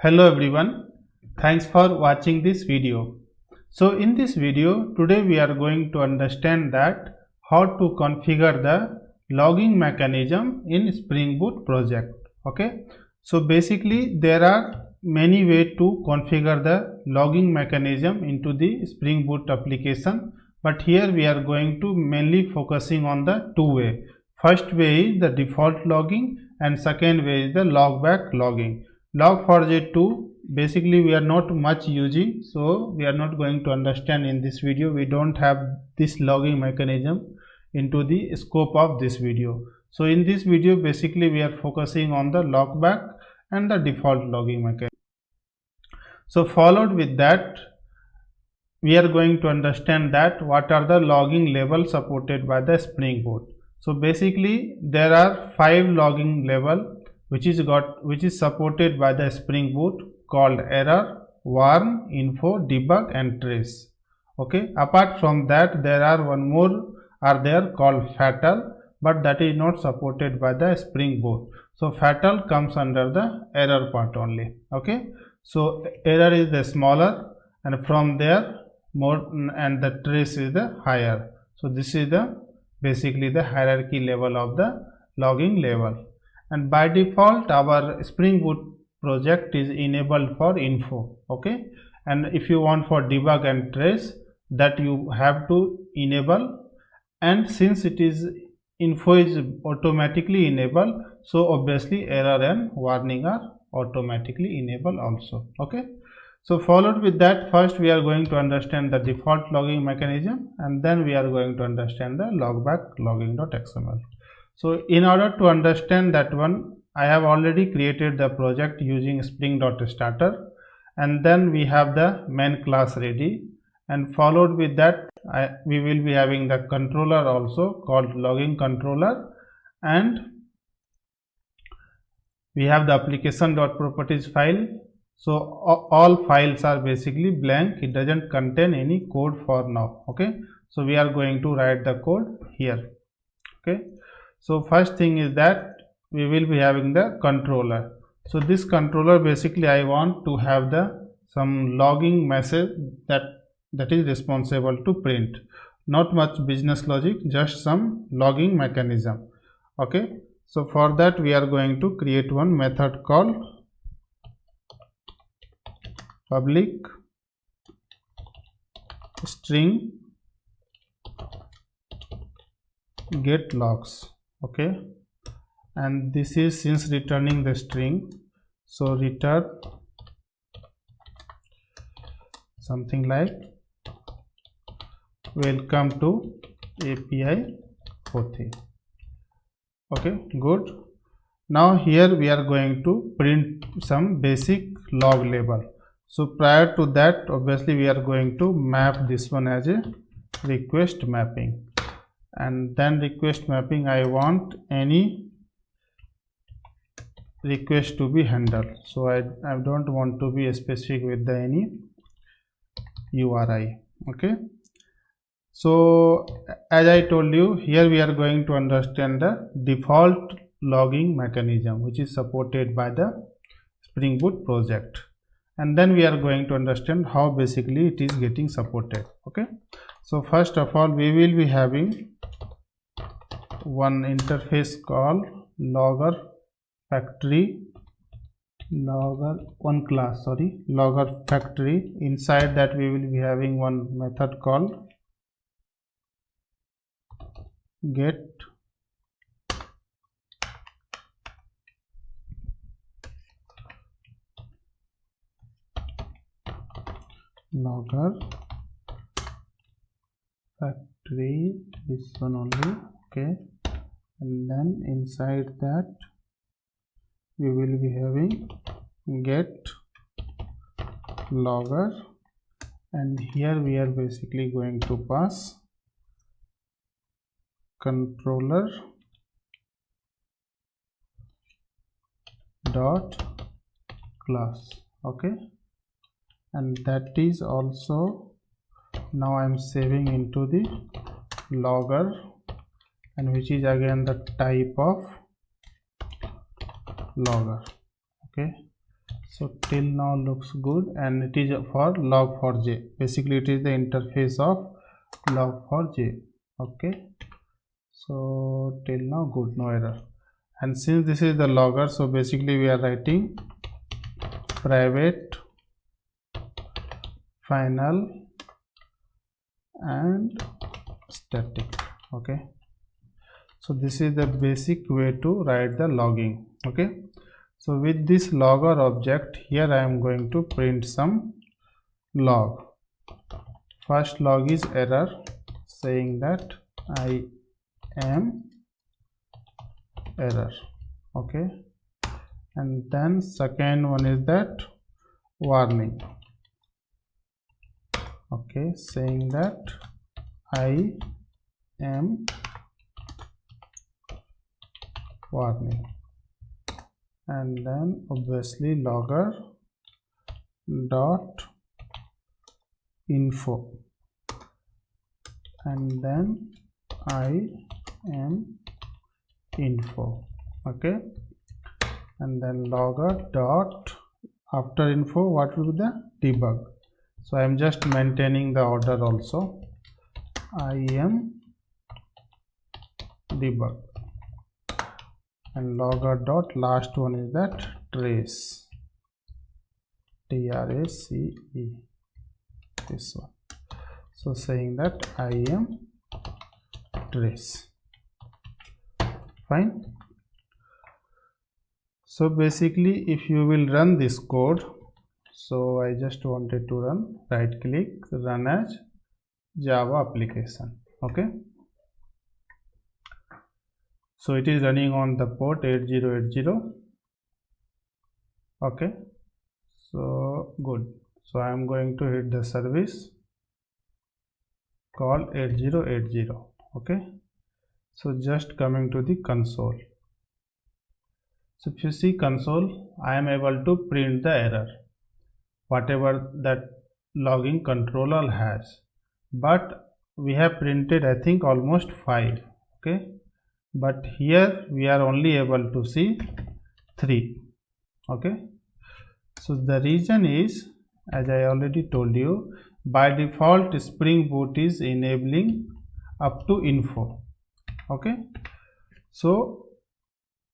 Hello everyone, thanks for watching this video. So in this video today we are going to understand that how to configure the logging mechanism in Spring Boot project. Okay, so basically there are many ways to configure the logging mechanism into the Spring Boot application, but here we are going to mainly focusing on the two way. First way is the default logging and second way is the logback logging. Log4j2 basically we are not much using, so we are not going to understand in this video. We don't have this logging mechanism into the scope of this video. So in this video basically we are focusing on the logback and the default logging mechanism. So followed with that we are going to understand that what are the logging levels supported by the Spring Boot. So basically there are 5 logging level which is supported by the Spring Boot, called error, warn, info, debug and trace. Okay, apart from that there are one more are there called fatal, but that is not supported by the Spring Boot. So fatal comes under the error part only. Okay, so error is the smaller and from there more, and the trace is the higher. So this is the basically the hierarchy level of the logging level. And by default our Spring Boot project is enabled for info. Okay, and if you want for debug and trace, that you have to enable, and since it is info is automatically enabled, so obviously error and warning are automatically enabled also. Okay, so followed with that, first we are going to understand the default logging mechanism and then we are going to understand the logback logging.xml. So in order to understand that one, I have already created the project using spring.starter, and then we have the main class ready, and followed with that we will be having the controller also called logging controller, and we have the application.properties file. So all files are basically blank, it doesn't contain any code for now. Okay, so we are going to write the code here. Okay, so first thing is that we will be having the controller. So this controller basically I want to have the some logging message that is responsible to print. Not much business logic, just some logging mechanism. Okay, so for that we are going to create one method called public string get logs. Okay, and this is since returning the string, so return something like welcome to API Pothi. Okay, good. Now here we are going to print some basic log label. So prior to that obviously we are going to map this one as a request mapping, and then request mapping I want any request to be handled. So I don't want to be specific with the any URI. Okay, so as I told you, here we are going to understand the default logging mechanism which is supported by the Spring Boot project, and then we are going to understand how basically it is getting supported. Okay, so first of all we will be having one interface called logger factory, one class, sorry, logger factory. Inside that we will be having one method called get logger factory, this one only. Okay, and then inside that we will be having get logger, and here we are basically going to pass controller dot class. Okay, and that is also now I am saving into the logger, and which is again the type of logger. Okay, So till now looks good, and it is for log4j. Basically it is the interface of log4j. Okay, so till now good, no error. And since this is the logger, so basically we are writing private final and static. Okay, so this is the basic way to write the logging. Okay, so with this logger object here I am going to print some log. First log is error, saying that I am error. Okay, and then second one is that warning. Okay, saying that I am warning, and then obviously logger dot info, and then I am info. Okay, and then logger dot after info what will be the debug. So I am just maintaining the order also. I am debug, and logger dot last one is that trace, TRACE, this one. So saying that I am trace. Fine. So basically if you will run this code, so I just wanted to run, right click, run as Java application. Okay, so it is running on the port 8080. Okay, so good. So I am going to hit the service called 8080. Okay, so just coming to the console. So if you see console, I am able to print the error whatever that logging controller has, but we have printed I think almost 5. Okay, but here we are only able to see 3. Okay, so the reason is, as I already told you, by default Spring Boot is enabling up to info. Okay, so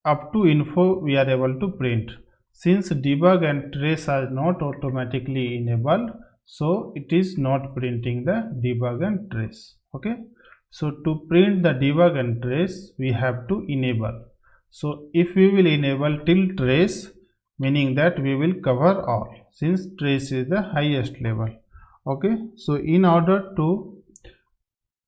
up to info we are able to print. Since debug and trace are not automatically enabled, so it is not printing the debug and trace. Okay, so to print the debug and trace we have to enable. So if we will enable till trace, meaning that we will cover all, since trace is the highest level. Okay, so in order to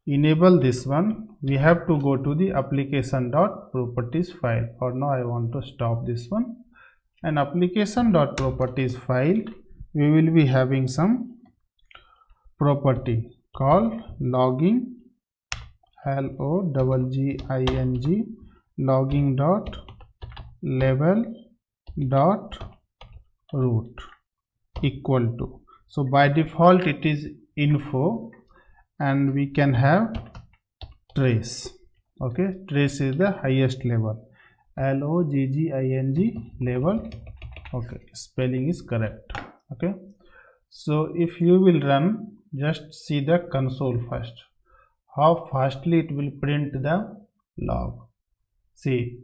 enable this one, we have to go to the application.properties file. For now I want to stop this one, and application.properties file we will be having some property called logging, LOGGING, logging dot level dot root equal to. So by default it is info, and we can have trace. Okay, trace is the highest level, LOGGING level. Okay, spelling is correct. Okay, so if you will run, just see the console first, how fastly it will print the log. See,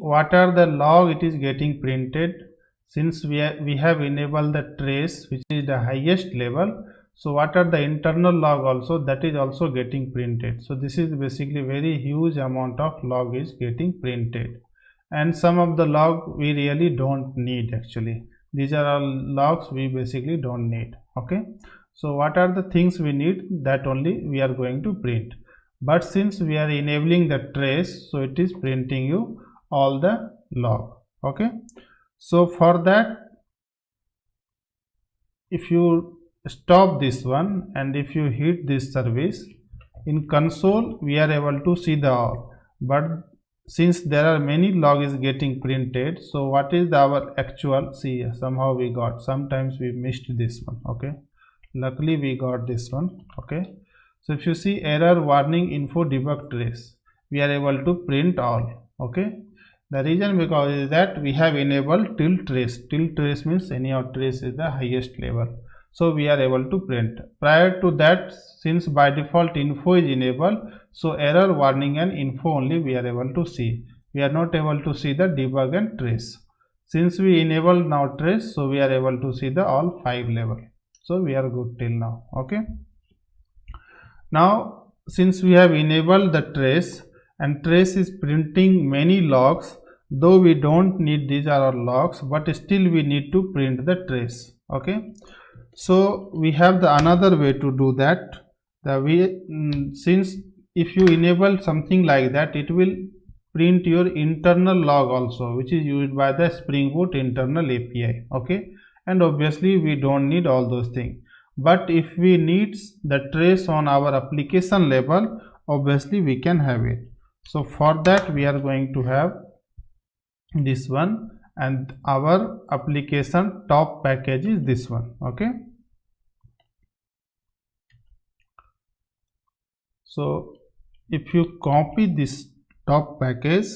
what are the log it is getting printed. Since we have enabled the trace, which is the highest level, so what are the internal log also, that is also getting printed. So this is basically very huge amount of log is getting printed, and some of the log we really don't need. Actually these are all logs we basically don't need. Okay, so what are the things we need, that only we are going to print. But since we are enabling the trace, so it is printing you all the log. Okay, so for that, if you stop this one and if you hit this service, in console we are able to see the all, but since there are many log is getting printed, so what is our actual, see, somehow we got, sometimes we missed this one. Okay, luckily we got this one. Okay, so if you see error warning info debug trace, we are able to print all. Okay, The reason because is that we have enabled till trace. Till trace means any of trace is the highest level. So we are able to print. Prior to that, since by default info is enabled, so error, warning and info only we are able to see. We are not able to see the debug and trace. Since we enable now trace, so we are able to see the all 5 level. So we are good till now. Okay. Now since we have enabled the trace and trace is printing many logs, though we don't need these are our logs, but still we need to print the trace. Okay. So we have the another way to do that. Since if you enable something like that, it will print your internal log also, which is used by the Spring Boot internal API. Okay, and obviously we don't need all those things. But if we need the trace on our application level, obviously we can have it. So for that we are going to have this one, and our application top package is this one. Okay, so if you copy this top package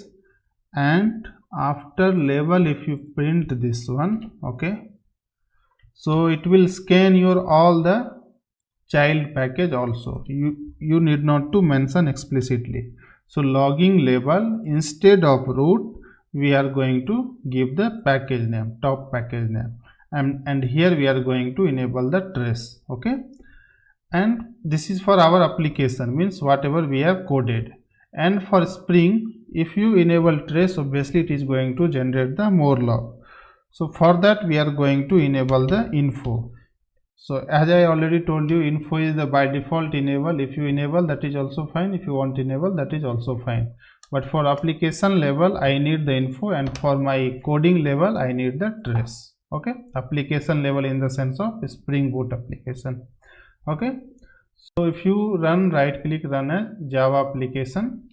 and after level if you print this one, okay, so it will scan your all the child package also. You need not to mention explicitly. So logging label, instead of root we are going to give the package name, top package name, and here we are going to enable the trace. Okay, and this is for our application, means whatever we have coded. And for Spring, if you enable trace, obviously it is going to generate the more log. So for that we are going to enable the info. So as I already told you, info is the by default enable. If you enable, that is also fine. If you want to enable, that is also fine. But for application level I need the info, and for my coding level I need the trace. Okay, application level in the sense of Spring Boot application. Okay, so if you run, right click, run as Java application.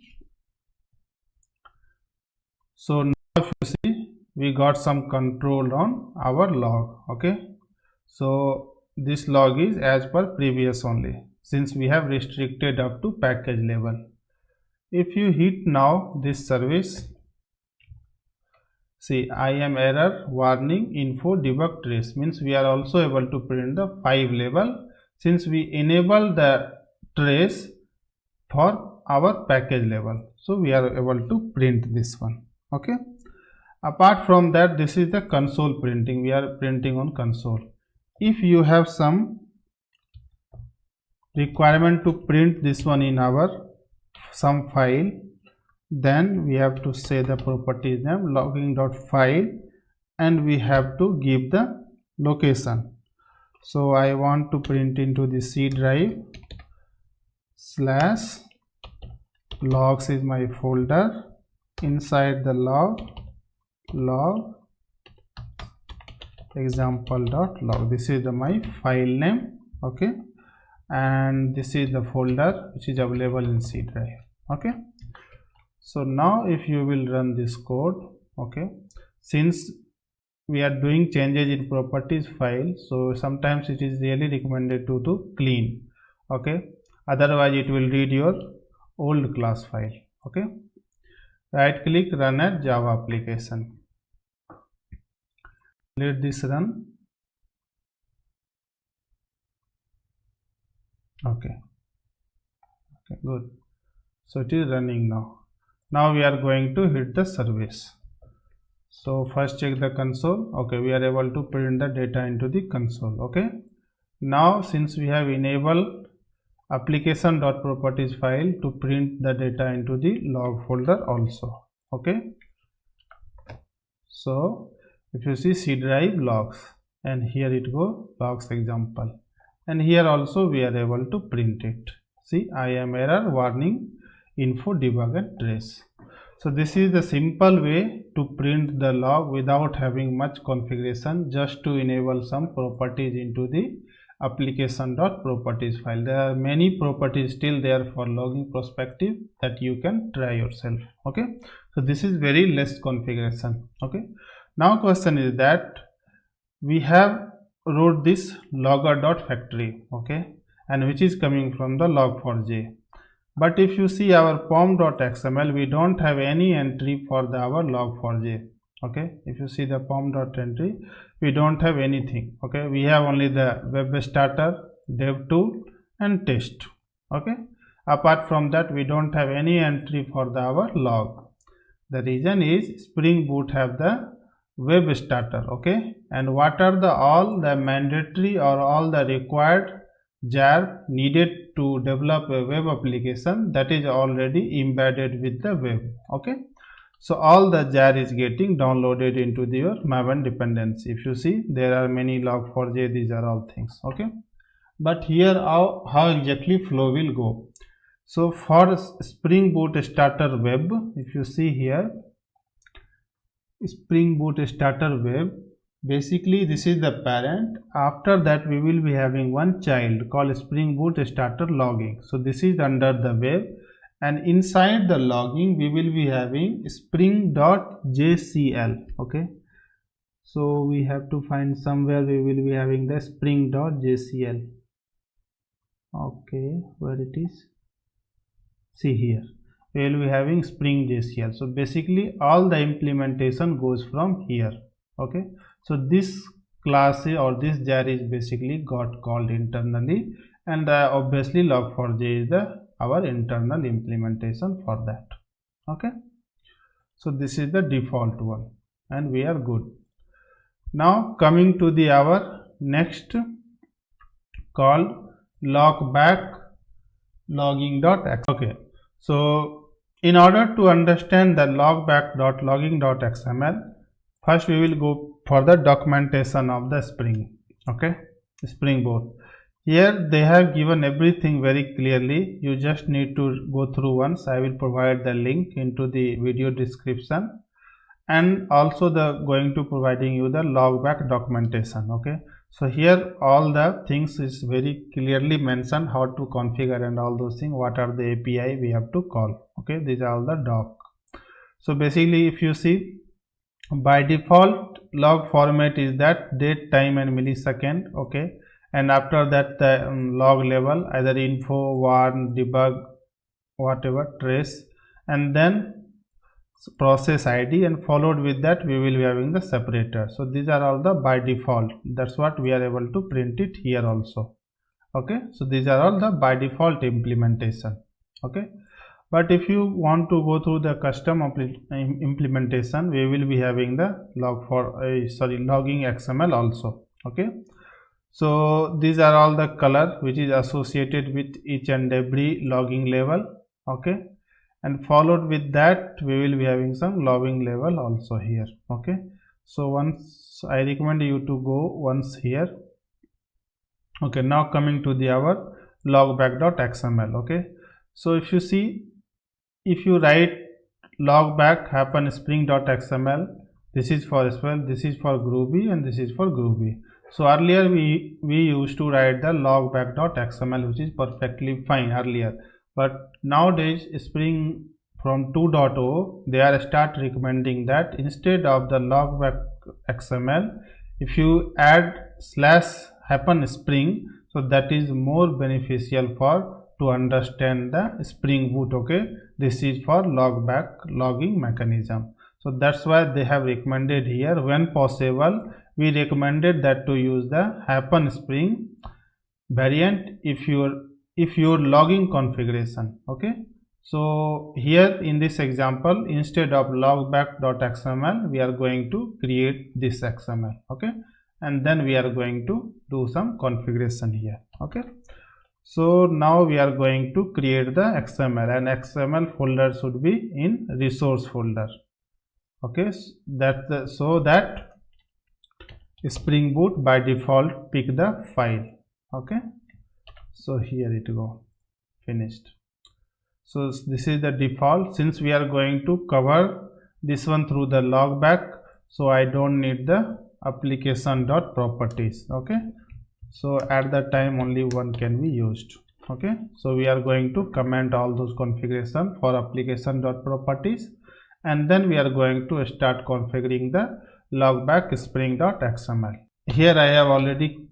So now if you see, we got some control on our log. Okay, so this log is as per previous only, since we have restricted up to package level. If you hit now this service, see IAM error, warning, info, debug, trace, means we are also able to print the 5 level, since we enable the trace for our package level. So we are able to print this one. Okay, apart from that, this is the console printing. We are printing on console. If you have some requirement to print this one in our some file, then we have to say the property name logging.file, and we have to give the location. So I want to print into the C drive slash logs is my folder, inside the log example.log. This is my file name. Okay, and this is the folder which is available in C drive. Okay, so now if you will run this code, okay, since we are doing changes in properties file, so sometimes it is really recommended to clean. Okay, otherwise it will read your old class file. Okay, right click, run as Java application. Let this run. Okay, good. So it is running now. Now we are going to hit the service. So first check the console. Okay, we are able to print the data into the console. Okay, now since we have enabled application.properties file to print the data into the log folder also. Okay, so if you see C drive logs, and here it go logs example, and here also we are able to print it. See IAM error, warning, info, debug and trace. So this is the simple way to print the log without having much configuration, just to enable some properties into the application.properties file. There are many properties still there for logging perspective that you can try yourself. Okay, so this is very less configuration. Okay, now question is that we have wrote this logger.factory, okay, and which is coming from the log4j. But if you see our pom.xml, we don't have any entry for our log4j. Okay, if you see the pom.entry, we don't have anything. Okay, we have only the web starter, dev tool and test. Okay, apart from that, we don't have any entry for our log. The reason is Spring Boot have the web starter. Okay, and what are the all the mandatory or all the required jar needed to develop a web application, that is already embedded with the web. Okay, so all the jar is getting downloaded into your Maven dependency. If you see, there are many log4j, these are all things. Okay, but here how exactly flow will go. So for Spring Boot starter web, if you see here, Spring Boot starter web, basically this is the parent. After that we will be having one child called Spring Boot starter logging. So this is under the web, and inside the logging we will be having spring.jcl. Okay, so we have to find somewhere we will be having the spring.jcl. Okay, where it is? See here, we will be having Spring JCL. So basically all the implementation goes from here. Okay, so this class or this jar is basically got called internally, and obviously log4j is our internal implementation for that. Okay, so this is the default one and we are good. Now coming to the our next called logback logging.xml. Okay, so in order to understand the logback.logging.xml, first we will go for the documentation of the Spring. Okay, Spring Boot. Here they have given everything very clearly. You just need to go through once. I will provide the link into the video description, and also the going to providing you the logback documentation. Okay, so here all the things is very clearly mentioned, how to configure and all those things, what are the API we have to call. Okay, these are all the doc. So basically if you see, by default log format is that date, time and millisecond. Okay, and after that the log level, either info, warn, debug, whatever, trace, and then process ID, and followed with that we will be having the separator. So these are all the by default, that's what we are able to print it here also. Okay, so these are all the by default implementation. Okay, but if you want to go through the custom implementation, we will be having the logging XML also. Okay, so these are all the color which is associated with each and every logging level. Okay, and followed with that we will be having some logging level also here. Okay, so once I recommend you to go once here. Okay, now coming to the our logback.xml. Okay, so if you see, if you write logback happen spring.xml, this is for SQL, this is for Groovy, and this is for Groovy. So earlier we used to write the logback.xml, which is perfectly fine earlier, but nowadays Spring from 2.0 they are start recommending that instead of the logback XML, if you add /happen spring, so that is more beneficial for to understand the Spring Boot. Okay, this is for logback logging mechanism. So that's why they have recommended here, when possible we recommended that to use the happen spring variant if your logging configuration. Okay, so here in this example, instead of logback.xml we are going to create this XML. Okay, and then we are going to do some configuration here. Okay, so now we are going to create the XML, and XML folder should be in resource folder. Okay, so that Spring Boot by default pick the file. Okay, so here it go, finished. So this is the default. Since we are going to cover this one through the logback, so I don't need the application.properties. Okay, so at that time only one can be used. Okay, so we are going to comment all those configuration for application.properties, and then we are going to start configuring the logback spring.xml. Here I have already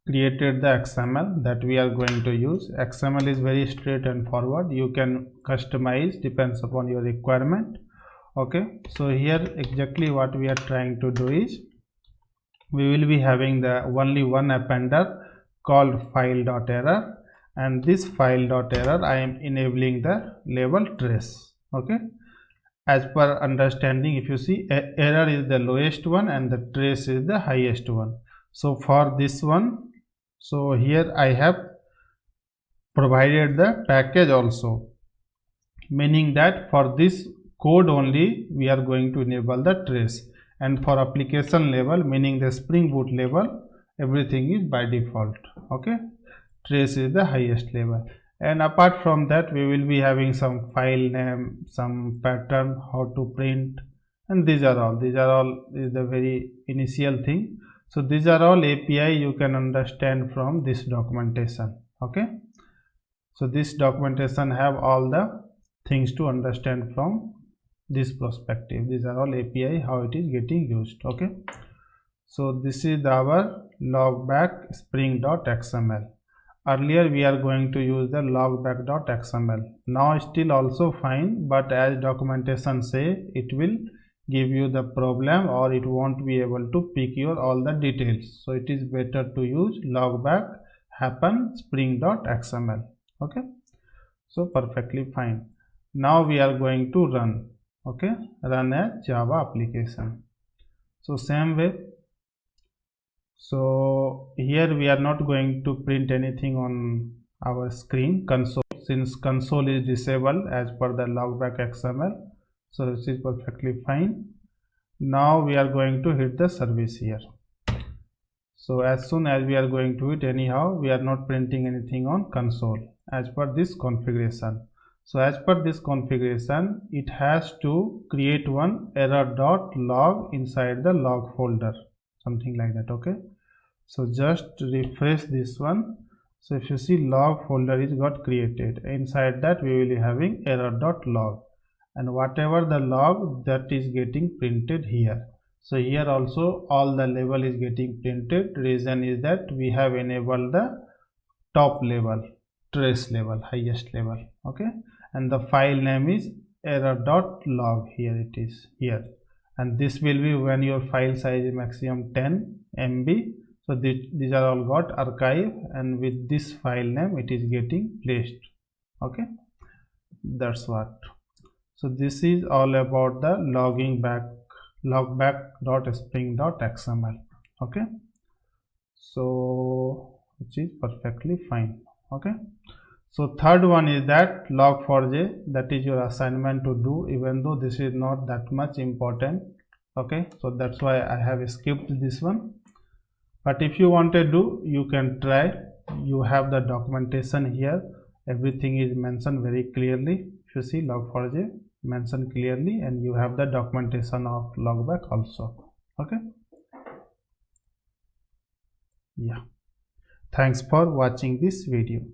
created the XML that we are going to use. XML is very straight and forward. You can customize, depends upon your requirement. Okay, so here exactly what we are trying to do is we will be having the only one appender called file.error, and this file.error I am enabling the label trace. Okay, as per understanding, if you see, error is the lowest one and the trace is the highest one. So for this one, so here I have provided the package also, meaning that for this code only we are going to enable the trace, and for application level, meaning the Spring Boot level, everything is by default. Okay, trace is the highest level, and apart from that we will be having some file name, some pattern, how to print, and these are all is the very initial thing. So these are all API you can understand from this documentation. Okay, so this documentation have all the things to understand from this perspective. These are all API, how it is getting used. Okay, so this is our logback spring.xml. Earlier we are going to use the logback.xml. Now still also fine, but as documentation say, it will give you the problem or it won't be able to pick your all the details. So it is better to use logback happen spring.xml. Okay, so perfectly fine. Now we are going to run. Okay, run a Java application. So same way, so here we are not going to print anything on our screen console, since console is disabled as per the logback XML. So this is perfectly fine. Now we are going to hit the service here. So as soon as we are going to it, anyhow we are not printing anything on console as per this configuration. So as per this configuration, it has to create one error.log inside the log folder, something like that. Okay, so just refresh this one. So if you see, log folder is got created. Inside that we will be having error.log, and whatever the log, that is getting printed here. So here also all the level is getting printed. Reason is that we have enabled the top level, trace level, highest level. Okay, and the file name is error.log. Here it is here, and this will be when your file size is maximum 10 MB. So these are all got archive, and with this file name it is getting placed. Okay, that's what. So this is all about the logback.spring.xml. Okay, so which is perfectly fine. Okay, so third one is that log4j, that is your assignment to do, even though this is not that much important. Okay, so that's why I have skipped this one, but if you want to do, you can try. You have the documentation here, everything is mentioned very clearly. If you see, log4j mentioned clearly, and you have the documentation of logback also. Okay, yeah, thanks for watching this video.